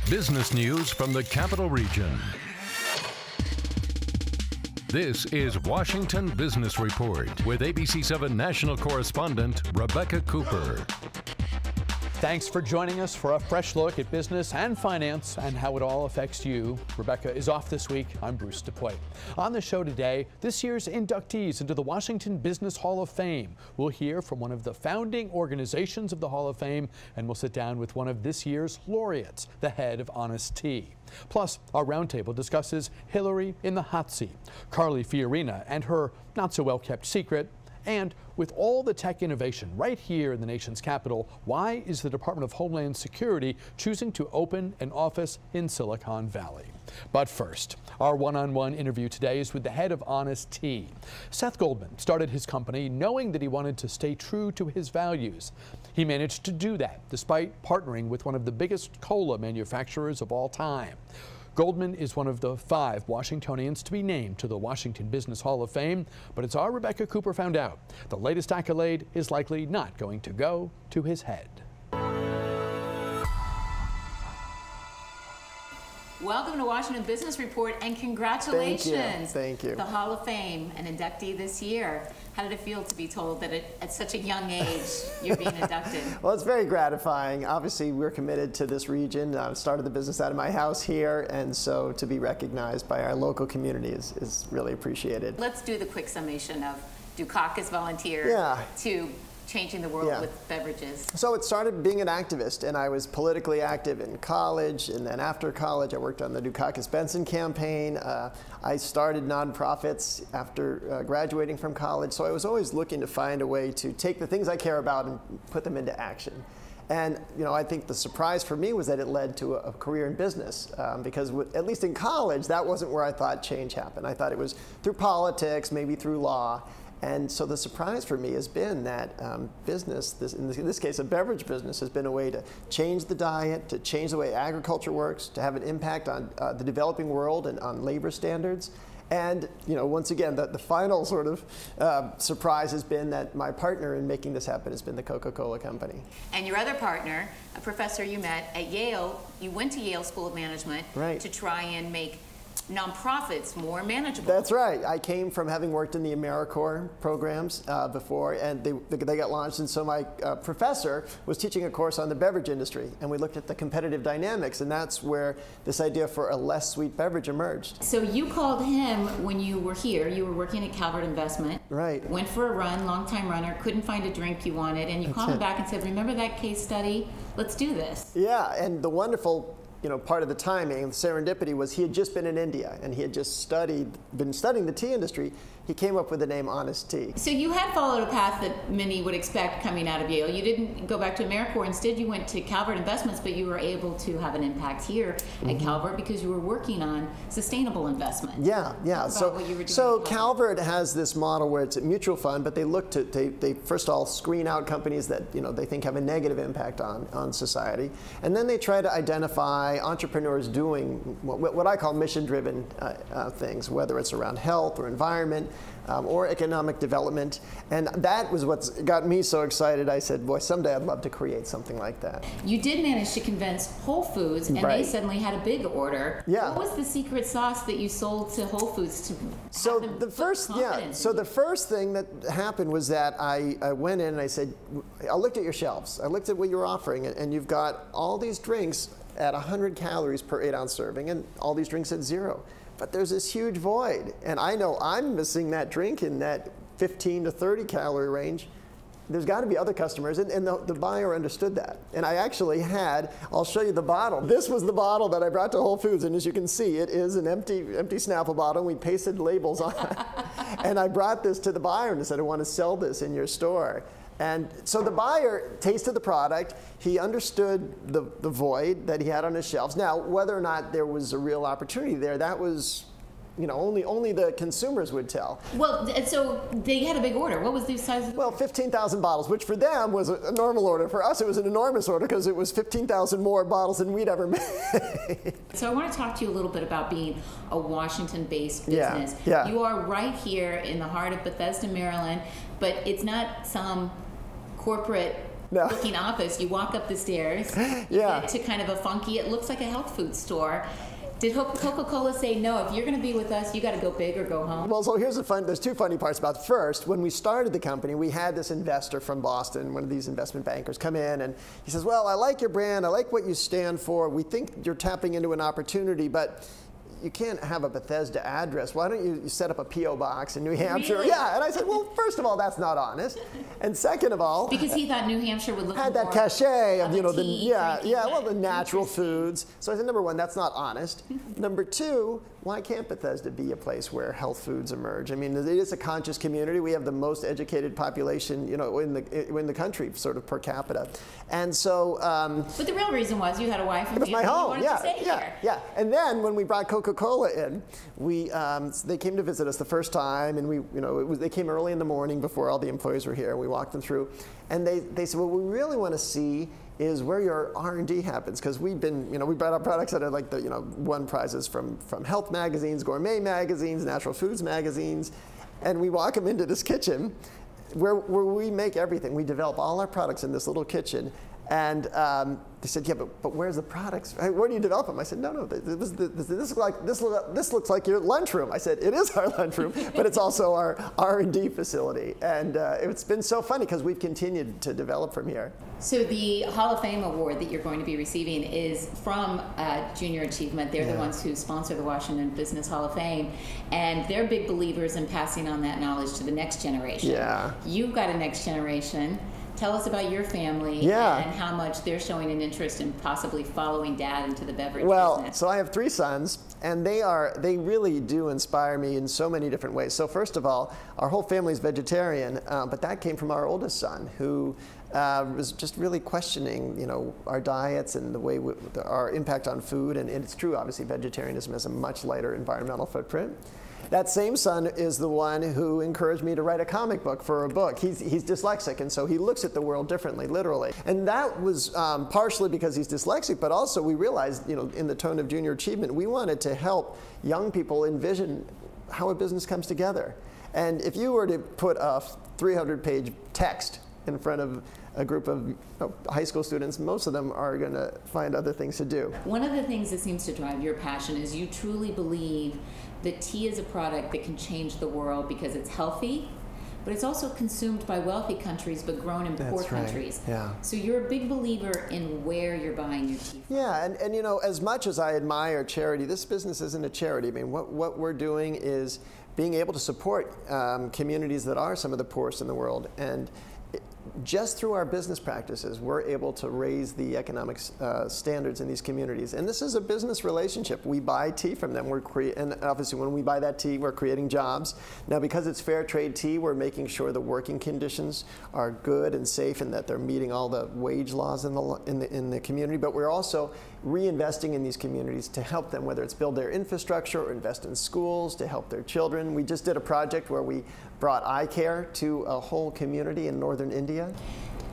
Business news from the Capital Region. This is Washington Business Report with ABC7 national correspondent Rebecca Cooper. Thanks for joining us for a fresh look at business and finance and how it all affects you. Rebecca is off this week. I'm Bruce DuPuy. On the show today, this year's inductees into the Washington Business Hall of Fame. We'll hear from one of the founding organizations of the Hall of Fame, and we'll sit down with one of this year's laureates, the head of HonestTea. Plus, our roundtable discusses Hillary in the hot seat, Carly Fiorina and her not-so-well-kept secret, and with all the tech innovation right here in the nation's capital, why is the Department of Homeland Security choosing to open an office in Silicon Valley? But first, our one-on-one interview today is with the head of HonestTea. Seth Goldman started his company knowing that he wanted to stay true to his values. He managed to do that despite partnering with one of the biggest cola manufacturers of all time. Goldman is one of the 5 Washingtonians to be named to the Washington Business Hall of Fame, but as our Rebecca Cooper found out, the latest accolade is likely not going to go to his head. Welcome to Washington Business Report, and congratulations. Thank you. The Hall of Fame, an inductee this year. How did it feel to be told that at such a young age you're being inducted? Well, it's very gratifying. Obviously, we're committed to this region. I started the business out of my house here, and so to be recognized by our local community is really appreciated. Let's do the quick summation of Dukakis volunteer to changing the world with beverages. So it started being an activist, and I was politically active in college, and then after college I worked on the Dukakis-Benson campaign. I started nonprofits after graduating from college, so I was always looking to find a way to take the things I care about and put them into action. And I think the surprise for me was that it led to a career in business, because at least in college, that wasn't where I thought change happened. I thought it was through politics, maybe through law. And so the surprise for me has been that business, in this case a beverage business, has been a way to change the diet, to change the way agriculture works, to have an impact on the developing world and on labor standards. And once again, the final sort of surprise has been that my partner in making this happen has been the Coca-Cola Company. And your other partner, a professor you met at Yale, you went to Yale School of Management to try and make nonprofits more manageable. That's right. I came from having worked in the AmeriCorps programs before, and they got launched, and so my professor was teaching a course on the beverage industry, and we looked at the competitive dynamics, and that's where this idea for a less sweet beverage emerged. So you called him when you were here. You were working at Calvert Investment. Right. Went for a run, long-time runner, couldn't find a drink you wanted, and you called him back and said, remember that case study? Let's do this. Yeah, and the wonderful part of the timing, the serendipity, was he had just been in India and he had just been studying the tea industry. He came up with the name HonestTea. So you had followed a path that many would expect coming out of Yale. You didn't go back to AmeriCorps. Instead, you went to Calvert Investments, but you were able to have an impact here at Calvert because you were working on sustainable investment. Yeah. So Calvert has this model where it's a mutual fund, but they look to, they first of all screen out companies that they think have a negative impact on society, and then they try to identify entrepreneurs doing what I call mission-driven things, whether it's around health or environment, or economic development. And that was what's got me so excited. I said, boy, someday I'd love to create something like that. You did manage to convince Whole Foods, and they suddenly had a big order. Yeah. What was the secret sauce that you sold to Whole Foods to so the first the first thing that happened was that I went in and I said, I looked at your shelves. I looked at what you were offering, and you've got all these drinks at 100 calories per 8-ounce serving, and all these drinks at 0. But there's this huge void, and I know I'm missing that drink in that 15 to 30 calorie range. There's got to be other customers, and the buyer understood that. And I actually I'll show you the bottle. This was the bottle that I brought to Whole Foods, and as you can see, it is an empty Snapple bottle, and we pasted labels on it. And I brought this to the buyer and said, I want to sell this in your store. And so the buyer tasted the product. He understood the void that he had on his shelves. Now, whether or not there was a real opportunity there, that was, only the consumers would tell. Well, so they had a big order. What was the size of the order? Well, 15,000 bottles, which for them was a normal order. For us, it was an enormous order because it was 15,000 more bottles than we'd ever made. So I want to talk to you a little bit about being a Washington-based business. Yeah. You are right here in the heart of Bethesda, Maryland, but it's not some corporate looking office. You walk up the stairs, you get to kind of a funky, it looks like a health food store. Did Coca-Cola say, no, if you're going to be with us, you got to go big or go home? Well, so there's two funny parts about it. First, when we started the company, we had this investor from Boston, one of these investment bankers, come in, and he says, well, I like your brand, I like what you stand for, we think you're tapping into an opportunity, but you can't have a Bethesda address. Why don't you set up a P.O. box in New Hampshire? Really? Yeah, and I said, well, first of all, that's not honest. And second of all, because he thought New Hampshire would look had more that cachet of, the the natural foods. So I said, number one, that's not honest. Number two, why can't Bethesda be a place where health foods emerge? I mean, it is a conscious community. We have the most educated population, in the country, sort of per capita. And so. But the real reason was you had a wife and it was my home. Yeah. And then when we brought Coca-Cola in, they came to visit us the first time, and they came early in the morning before all the employees were here. We walked them through, and they said, well, we really want to see is where your R&D happens, because we brought our products that are like won prizes from health magazines, gourmet magazines, natural foods magazines, and we walk them into this kitchen where we make everything. We develop all our products in this little kitchen, and they said, yeah, but where's the products? Where do you develop them? I said, no, this looks like your lunchroom. I said, it is our lunchroom, but it's also our R&D facility, and it's been so funny because we've continued to develop from here. So the Hall of Fame award that you're going to be receiving is from Junior Achievement. They're the ones who sponsor the Washington Business Hall of Fame, and they're big believers in passing on that knowledge to the next generation. Yeah. You've got a next generation. Tell us about your family and how much they're showing an interest in possibly following Dad into the beverage business. So I have 3 sons, and they really do inspire me in so many different ways. So first of all, our whole family is vegetarian, but that came from our oldest son, who was just really questioning, our diets and the way our impact on food. And it's true, obviously, vegetarianism has a much lighter environmental footprint. That same son is the one who encouraged me to write a comic book for a book. He's dyslexic, and so he looks at the world differently, literally. And that was partially because he's dyslexic, but also we realized, in the tone of Junior Achievement, we wanted to help young people envision how a business comes together. And if you were to put a 300-page text in front of a group of high school students, most of them are going to find other things to do. One of the things that seems to drive your passion is you truly believe that tea is a product that can change the world because it's healthy, but it's also consumed by wealthy countries but grown in poor countries. Yeah. So you're a big believer in where you're buying your tea from. Yeah, and as much as I admire charity, this business isn't a charity. I mean, what we're doing is being able to support communities that are some of the poorest in the world, and just through our business practices, we're able to raise the economic standards in these communities. And this is a business relationship. We buy tea from them. And obviously, when we buy that tea, we're creating jobs. Now, because it's fair trade tea, we're making sure the working conditions are good and safe, and that they're meeting all the wage laws in the community. But we're also reinvesting in these communities to help them, whether it's build their infrastructure or invest in schools to help their children. We just did a project where we brought eye care to a whole community in northern India.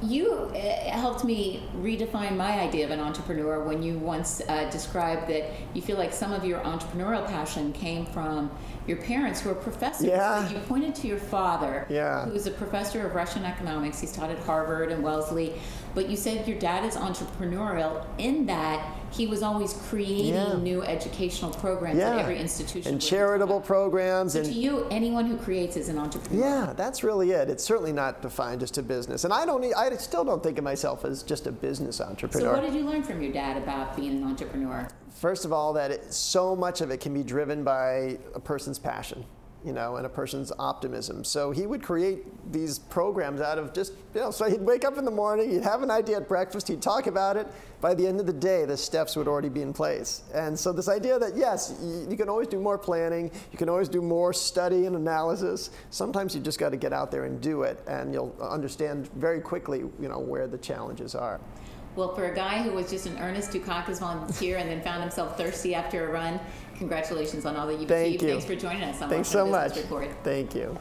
You helped me redefine my idea of an entrepreneur when you once described that you feel like some of your entrepreneurial passion came from your parents who are professors. Yeah. You pointed to your father, yeah, who's a professor of Russian economics. He's taught at Harvard and Wellesley. But you said your dad is entrepreneurial in that he was always creating new educational programs at every institution. And charitable programs. So to you, anyone who creates is an entrepreneur. Yeah, that's really it. It's certainly not defined just to business. And I still don't think of myself as just a business entrepreneur. So what did you learn from your dad about being an entrepreneur? First of all, that so much of it can be driven by a person's passion, and a person's optimism. So he would create these programs out of just, so he'd wake up in the morning, he'd have an idea at breakfast, he'd talk about it. By the end of the day, the steps would already be in place. And so this idea that, yes, you can always do more planning, you can always do more study and analysis. Sometimes you just got to get out there and do it, and you'll understand very quickly, where the challenges are. Well, for a guy who was just an earnest Dukakis volunteer and then found himself thirsty after a run, congratulations on all that you've achieved. Thank you. Thanks for joining us on Thanks so much. Business Report. Thank you.